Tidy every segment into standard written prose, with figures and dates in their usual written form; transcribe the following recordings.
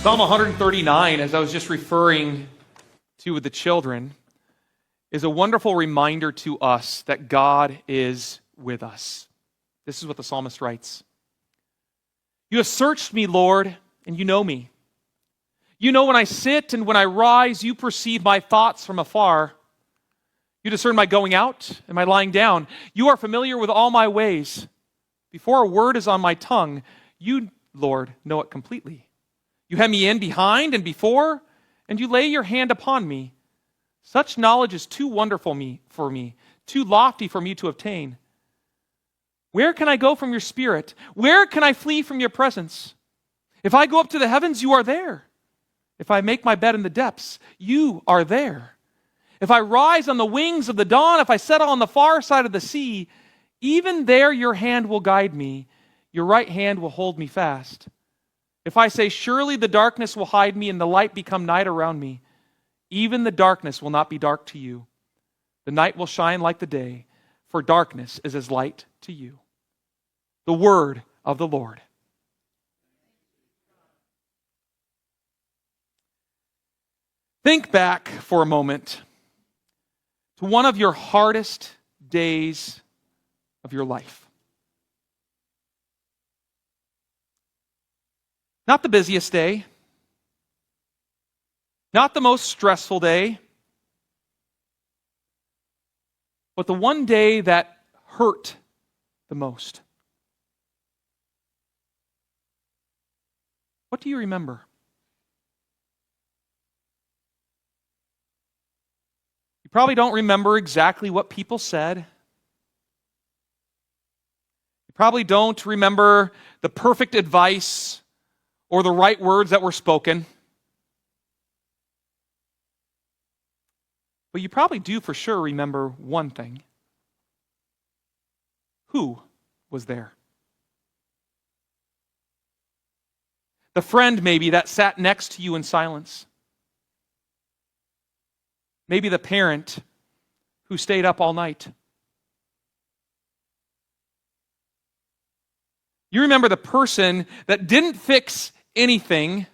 Psalm 139, as I was just referring to with the children, is a wonderful reminder to us that God is with us. This is what the psalmist writes. You have searched me, Lord, and you know me. You know when I sit and when I rise, you perceive my thoughts from afar. You discern my going out and my lying down. You are familiar with all my ways. Before a word is on my tongue, you, Lord, know it completely. You hem me in behind and before, and you lay your hand upon me. Such knowledge is too wonderful for me, too lofty for me to obtain. Where can I go from your spirit? Where can I flee from your presence? If I go up to the heavens, you are there. If I make my bed in the depths, you are there. If I rise on the wings of the dawn, if I settle on the far side of the sea, even there your hand will guide me. Your right hand will hold me fast. If I say, surely the darkness will hide me and the light become night around me, even the darkness will not be dark to you. The night will shine like the day, for darkness is as light to you. The word of the Lord. Think back for a moment to one of your hardest days of your life. Not the busiest day, not the most stressful day, but the one day that hurt the most. What do you remember? You probably don't remember exactly what people said. You probably don't remember the perfect advice or the right words that were spoken. But you probably do for sure remember one thing. Who was there? The friend maybe that sat next to you in silence. Maybe the parent who stayed up all night. You remember the person that didn't fix anything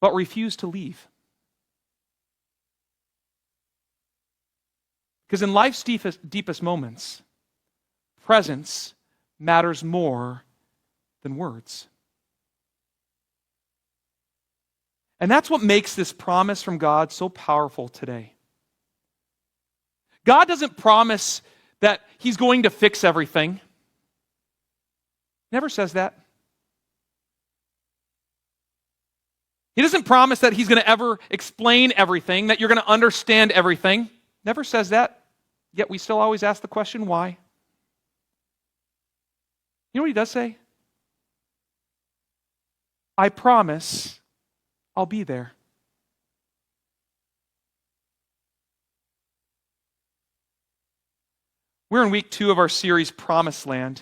but refused to leave. Because in life's deepest moments, presence matters more than words. And that's what makes this promise from God so powerful today. God doesn't promise that He's going to fix everything. Never says that. He doesn't promise that He's going to ever explain everything, that you're going to understand everything. Never says that. Yet we still always ask the question, why? You know what He does say? I promise I'll be there. We're in week 2 of our series, Promised Land.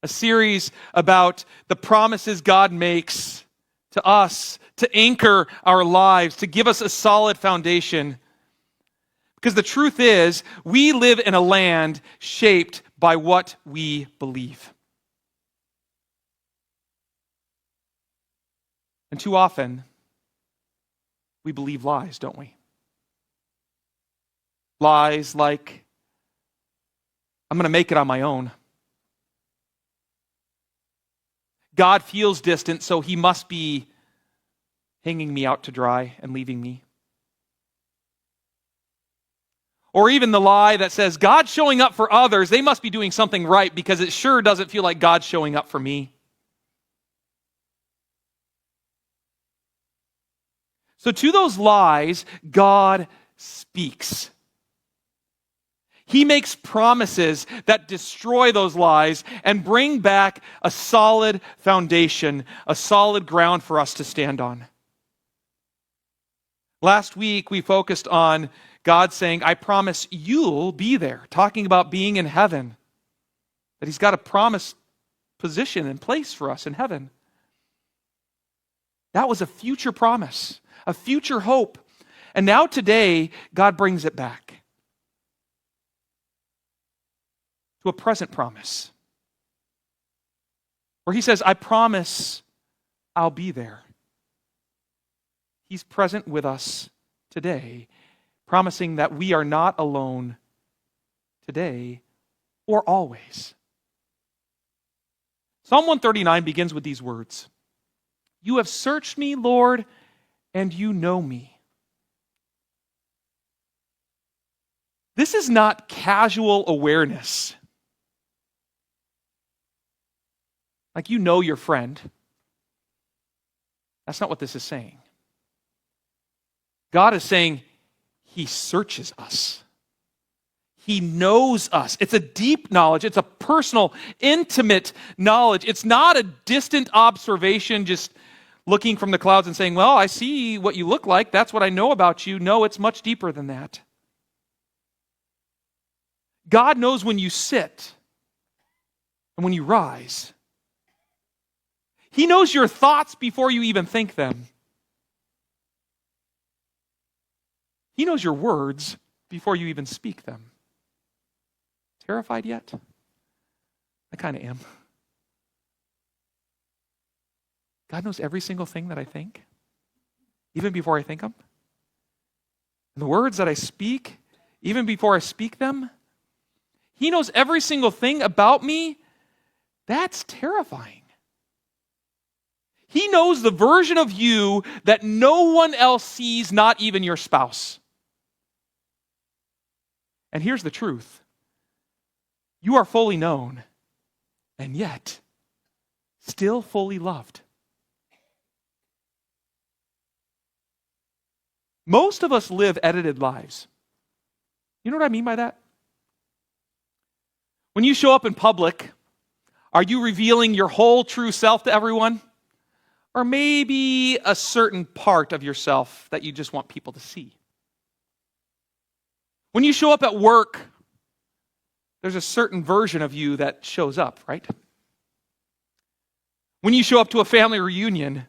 A series about the promises God makes to us to anchor our lives, to give us a solid foundation. Because the truth is, we live in a land shaped by what we believe. And too often, we believe lies, don't we? Lies like, I'm going to make it on my own. God feels distant, so He must be hanging me out to dry and leaving me. Or even the lie that says, God's showing up for others, they must be doing something right because it sure doesn't feel like God's showing up for me. So to those lies, God speaks. He makes promises that destroy those lies and bring back a solid foundation, a solid ground for us to stand on. Last week, we focused on God saying, I promise you'll be there, talking about being in heaven, that He's got a promised position and place for us in heaven. That was a future promise, a future hope. And now today, God brings it back to a present promise, where He says, I promise I'll be there. He's present with us today, promising that we are not alone today or always. Psalm 139 begins with these words. You have searched me, Lord, and you know me. This is not casual awareness. Like you know your friend. That's not what this is saying. God is saying he searches us. He knows us. It's a deep knowledge. It's a personal, intimate knowledge. It's not a distant observation just looking from the clouds and saying, well, I see what you look like. That's what I know about you. No, it's much deeper than that. God knows when you sit and when you rise. He knows your thoughts before you even think them. He knows your words before you even speak them. Terrified yet? I kind of am. God knows every single thing that I think, even before I think them. And the words that I speak, even before I speak them, he knows every single thing about me. That's terrifying. He knows the version of you that no one else sees, not even your spouse. And here's the truth. You are fully known, and yet still fully loved. Most of us live edited lives. You know what I mean by that? When you show up in public, are you revealing your whole true self to everyone? Or maybe a certain part of yourself that you just want people to see? When you show up at work, there's a certain version of you that shows up, right? When you show up to a family reunion,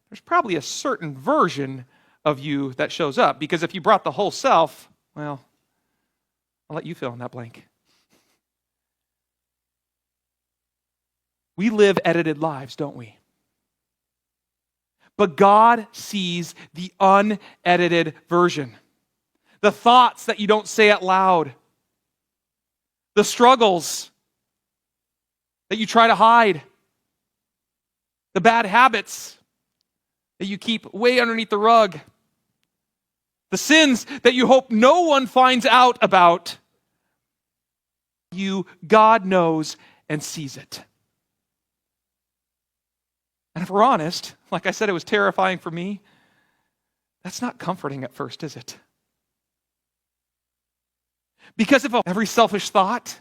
there's probably a certain version of you that shows up. Because if you brought the whole self, well, I'll let you fill in that blank. We live edited lives, don't we? But God sees the unedited version. The thoughts that you don't say out loud. The struggles that you try to hide. The bad habits that you keep way underneath the rug. The sins that you hope no one finds out about. God knows and sees it. And if we're honest, like I said, it was terrifying for me. That's not comforting at first, is it? Because of every selfish thought,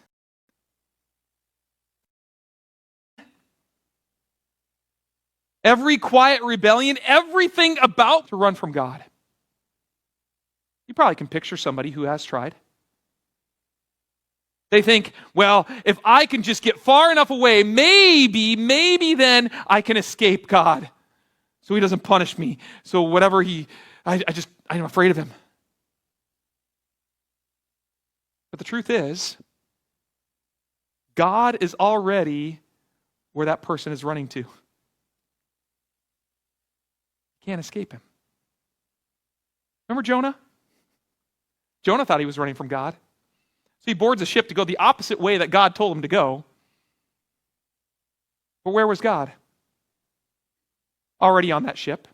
every quiet rebellion, everything about to run from God. You probably can picture somebody who has tried. They think, well, if I can just get far enough away, maybe then I can escape God. So he doesn't punish me. So whatever I'm afraid of him. But the truth is, God is already where that person is running to. Can't escape him. Remember Jonah? Jonah thought he was running from God. So he boards a ship to go the opposite way that God told him to go. But where was God? Already on that ship.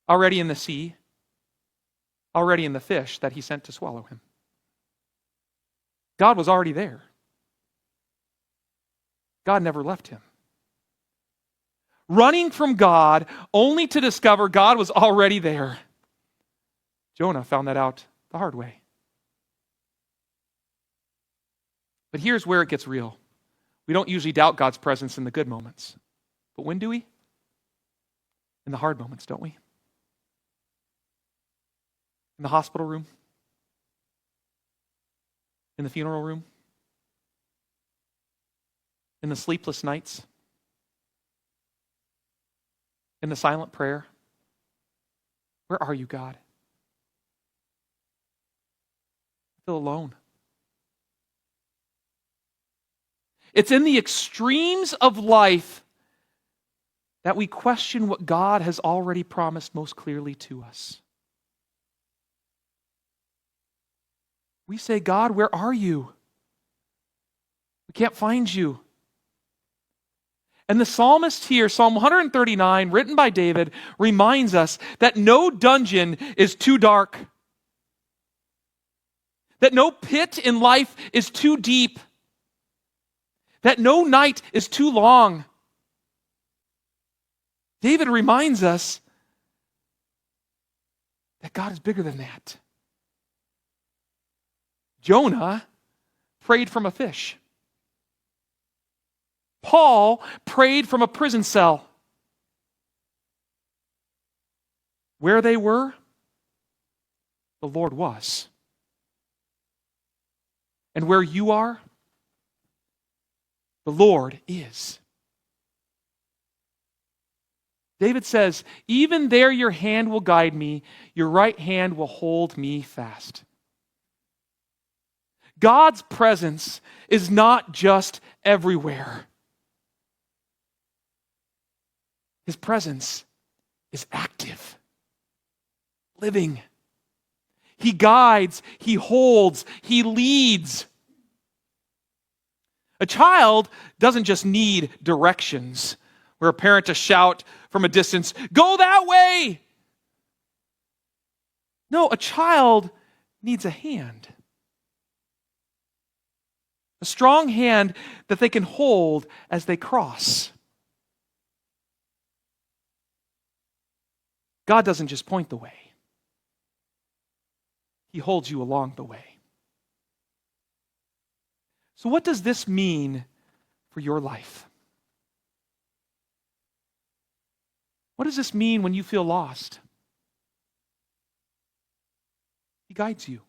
Already in the sea. Already in the fish that he sent to swallow him. God was already there. God never left him. Running from God only to discover God was already there. Jonah found that out the hard way. But here's where it gets real. We don't usually doubt God's presence in the good moments. But when do we? In the hard moments, don't we? In the hospital room? In the funeral room? In the sleepless nights? In the silent prayer? Where are you, God? I feel alone. It's in the extremes of life that we question what God has already promised most clearly to us. We say, God, where are you? We can't find you. And the psalmist here, Psalm 139, written by David, reminds us that no dungeon is too dark, that no pit in life is too deep, that no night is too long. David reminds us that God is bigger than that. Jonah prayed from a fish. Paul prayed from a prison cell. Where they were, the Lord was. And where you are, the Lord is. David says, even there your hand will guide me, your right hand will hold me fast. God's presence is not just everywhere. His presence is active, living. He guides, he holds, he leads. A child doesn't just need directions, where a parent to shout from a distance, "Go that way!" No, a child needs a hand. A strong hand that they can hold as they cross. God doesn't just point the way. He holds you along the way. So what does this mean for your life? What does this mean when you feel lost? He guides you.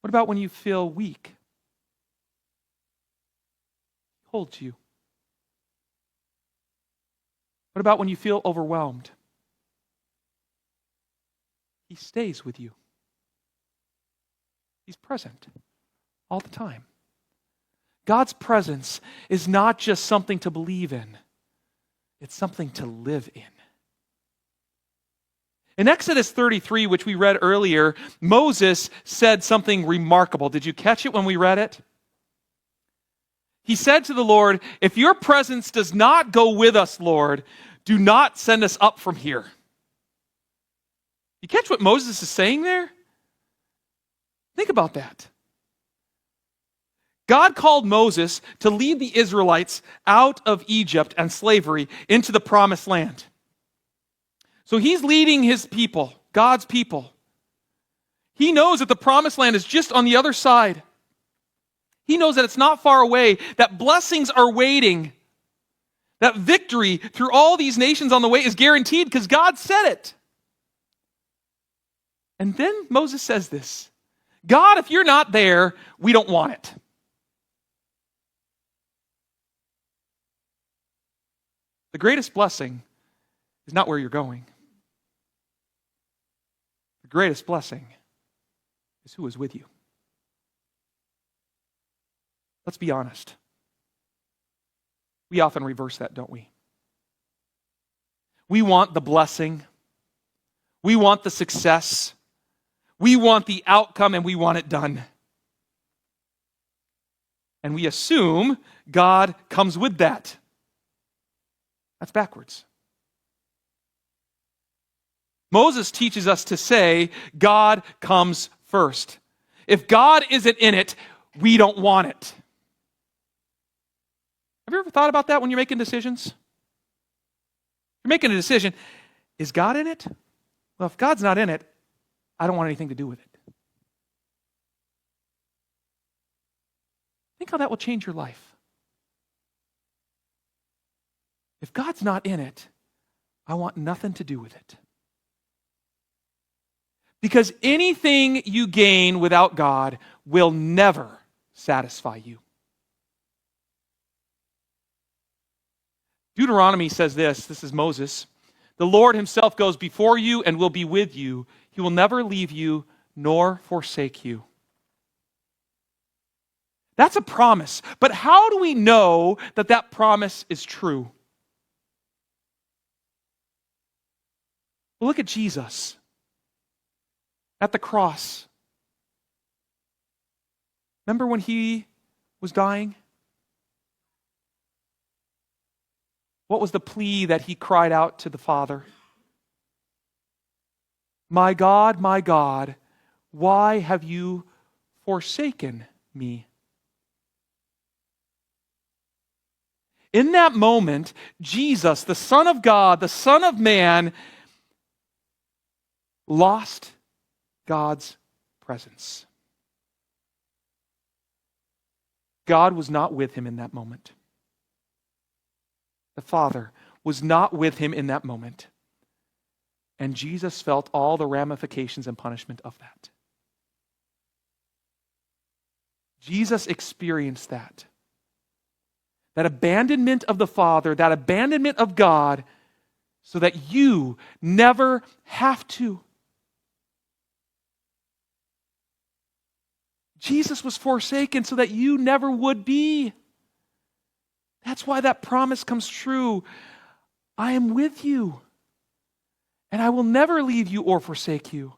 What about when you feel weak? He holds you. What about when you feel overwhelmed? He stays with you. He's present all the time. God's presence is not just something to believe in. It's something to live in. In Exodus 33, which we read earlier, Moses said something remarkable. Did you catch it when we read it? He said to the Lord, "If your presence does not go with us, Lord, do not send us up from here." You catch what Moses is saying there? Think about that. God called Moses to lead the Israelites out of Egypt and slavery into the promised land. So he's leading his people, God's people. He knows that the promised land is just on the other side. He knows that it's not far away, that blessings are waiting, that victory through all these nations on the way is guaranteed because God said it. And then Moses says this, "God, if you're not there, we don't want it." The greatest blessing is not where you're going. The greatest blessing is who is with you. Let's be honest. We often reverse that, don't we? We want the blessing. We want the success. We want the outcome, and we want it done. And we assume God comes with that. That's backwards. Moses teaches us to say, God comes first. If God isn't in it, we don't want it. Have you ever thought about that when you're making decisions? You're making a decision. Is God in it? Well, if God's not in it, I don't want anything to do with it. Think how that will change your life. If God's not in it, I want nothing to do with it. Because anything you gain without God will never satisfy you. Deuteronomy says this is Moses, "The Lord himself goes before you and will be with you. He will never leave you nor forsake you." That's a promise. But how do we know that that promise is true? Well, look at Jesus at the cross. Remember when he was dying? What was the plea that he cried out to the Father? My God, why have you forsaken me? In that moment, Jesus, the Son of God, the Son of Man, lost God's presence. God was not with him in that moment. The Father was not with him in that moment. And Jesus felt all the ramifications and punishment of that. Jesus experienced that. That abandonment of the Father, that abandonment of God, so that you never have to. Jesus was forsaken so that you never would be. That's why that promise comes true. I am with you, and I will never leave you or forsake you.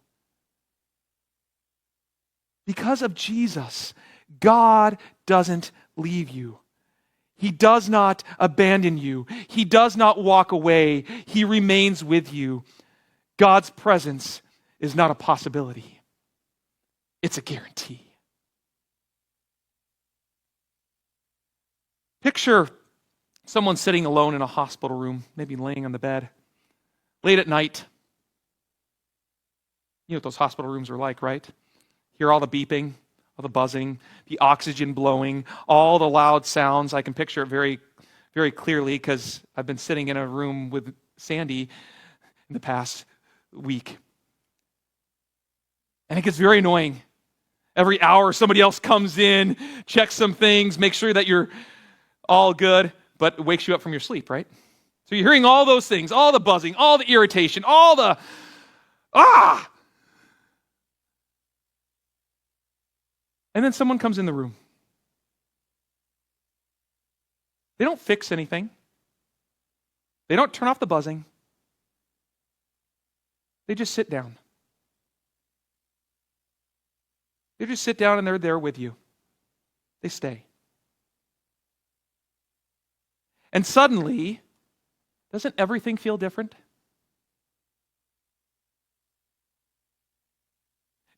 Because of Jesus, God doesn't leave you. He does not abandon you. He does not walk away. He remains with you. God's presence is not a possibility. It's a guarantee. Picture someone sitting alone in a hospital room, maybe laying on the bed, late at night. You know what those hospital rooms are like, right? Hear all the beeping, all the buzzing, the oxygen blowing, all the loud sounds. I can picture it very, very clearly because I've been sitting in a room with Sandy in the past week. And it gets very annoying. Every hour, somebody else comes in, checks some things, makes sure that you're all good, but it wakes you up from your sleep, right? So you're hearing all those things, all the buzzing, all the irritation, all the And then someone comes in the room. They don't fix anything. They don't turn off the buzzing. They just sit down. They just sit down and they're there with you. They stay. And suddenly, doesn't everything feel different?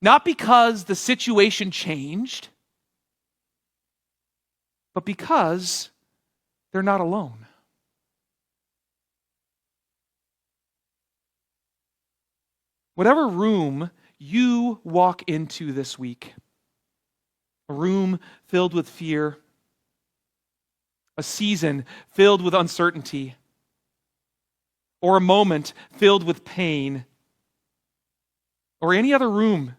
Not because the situation changed, but because they're not alone. Whatever room you walk into this week, a room filled with fear, a season filled with uncertainty, or a moment filled with pain, or any other room,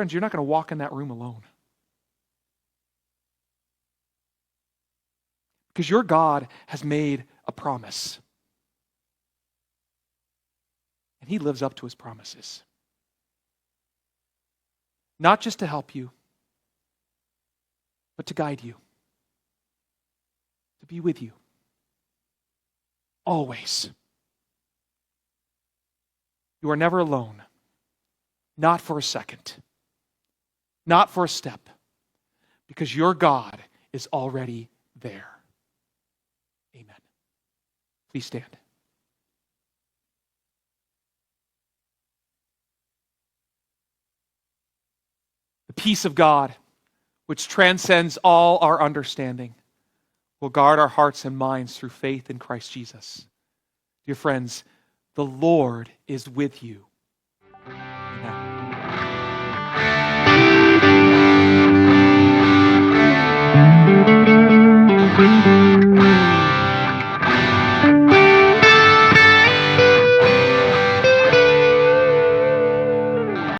friends, you're not going to walk in that room alone. Because your God has made a promise. And He lives up to His promises. Not just to help you, but to guide you. To be with you. Always. You are never alone. Not for a second. Not for a step, because your God is already there. Amen. Please stand. The peace of God, which transcends all our understanding, will guard our hearts and minds through faith in Christ Jesus. Dear friends, the Lord is with you. Amen.